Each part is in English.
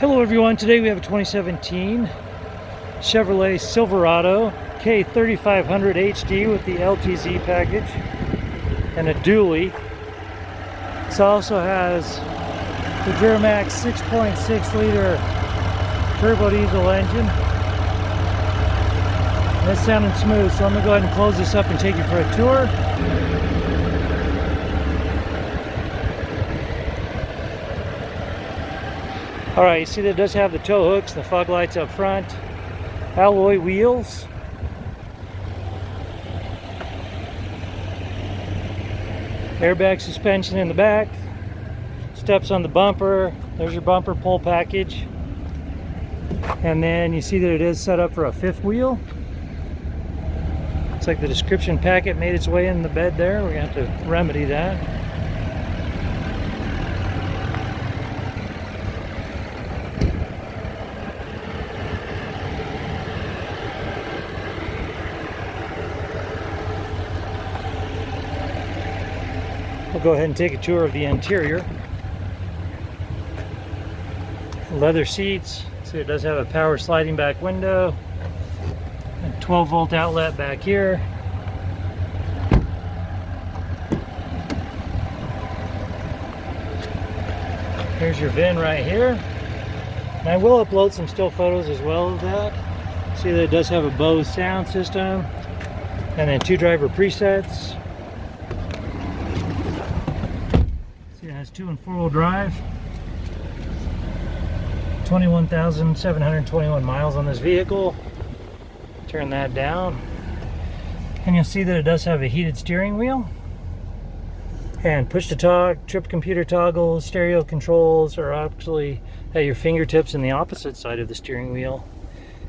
Hello everyone, today we have a 2017 Chevrolet Silverado K3500 HD with the LTZ package and a dually. This also has the Duramax 6.6 liter Turbodiesel engine. That's sounding smooth, so I'm going to go ahead and close this up and take you for a tour. Alright, you see that it does have the tow hooks, the fog lights up front, alloy wheels, airbag suspension in the back, steps on the bumper, there's your bumper pull package, and then you see that it is set up for a fifth wheel. Looks like the description packet made its way in the bed there. We're going to have to remedy that. We'll go ahead and take a tour of the interior. Leather seats. See, it does have a power sliding back window. A 12-volt outlet back here. Here's your VIN right here. And I will upload some still photos as well of that. See that it does have a Bose sound system. And then 2 driver presets. It has 2- and 4-wheel drive. 21,721 miles on this vehicle. Turn that down. And you'll see that it does have a heated steering wheel. And push to talk, trip computer toggles, stereo controls are actually at your fingertips in the opposite side of the steering wheel.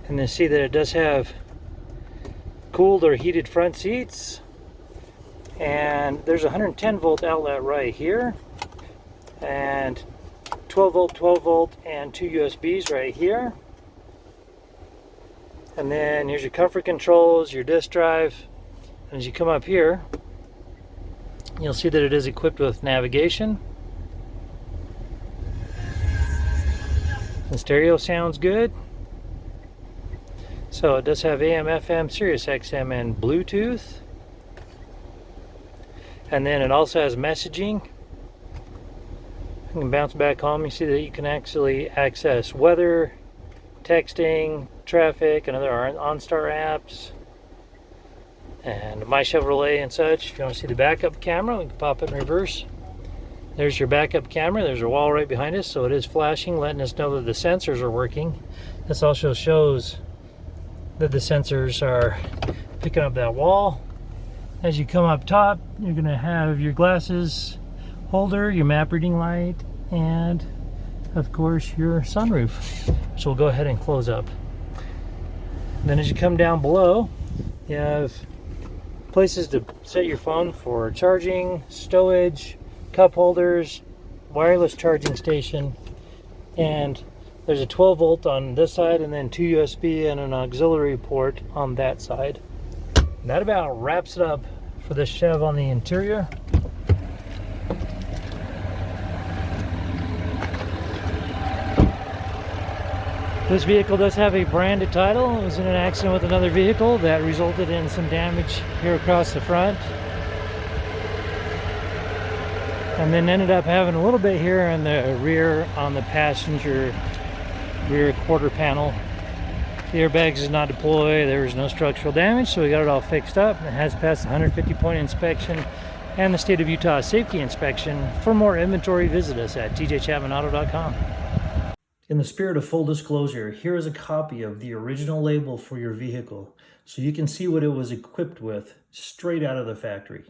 And then see that it does have cooled or heated front seats. And there's a 110 volt outlet right here. And 12 volt, and 2 USBs right here. And then here's your comfort controls, your disc drive. And as you come up here, you'll see that it is equipped with navigation. The stereo sounds good. So it does have AM, FM, Sirius XM, and Bluetooth. And then it also has messaging. You can bounce back home. You see that you can actually access weather, texting, traffic, and other OnStar apps, and My Chevrolet and such. If you want to see the backup camera, we can pop it in reverse. There's your backup camera. There's a wall right behind us, so it is flashing, letting us know that the sensors are working. This also shows that the sensors are picking up that wall. As you come up top, you're going to have your glasses holder, your map reading light, and of course your sunroof, which we'll go ahead and close up. Then as you come down below, you have places to set your phone for charging, stowage, cup holders, wireless charging station, and there's a 12 volt on this side, and then 2 USB and an auxiliary port on that side. And that about wraps it up for this Chev on the interior. This vehicle does have a branded title. It was in an accident with another vehicle that resulted in some damage here across the front. And then ended up having a little bit here in the rear on the passenger rear quarter panel. The airbags did not deploy. There was no structural damage, so we got it all fixed up. It has passed the 150-point inspection and the State of Utah safety inspection. For more inventory, visit us at tjchapmanauto.com. In the spirit of full disclosure, here is a copy of the original label for your vehicle, so you can see what it was equipped with straight out of the factory.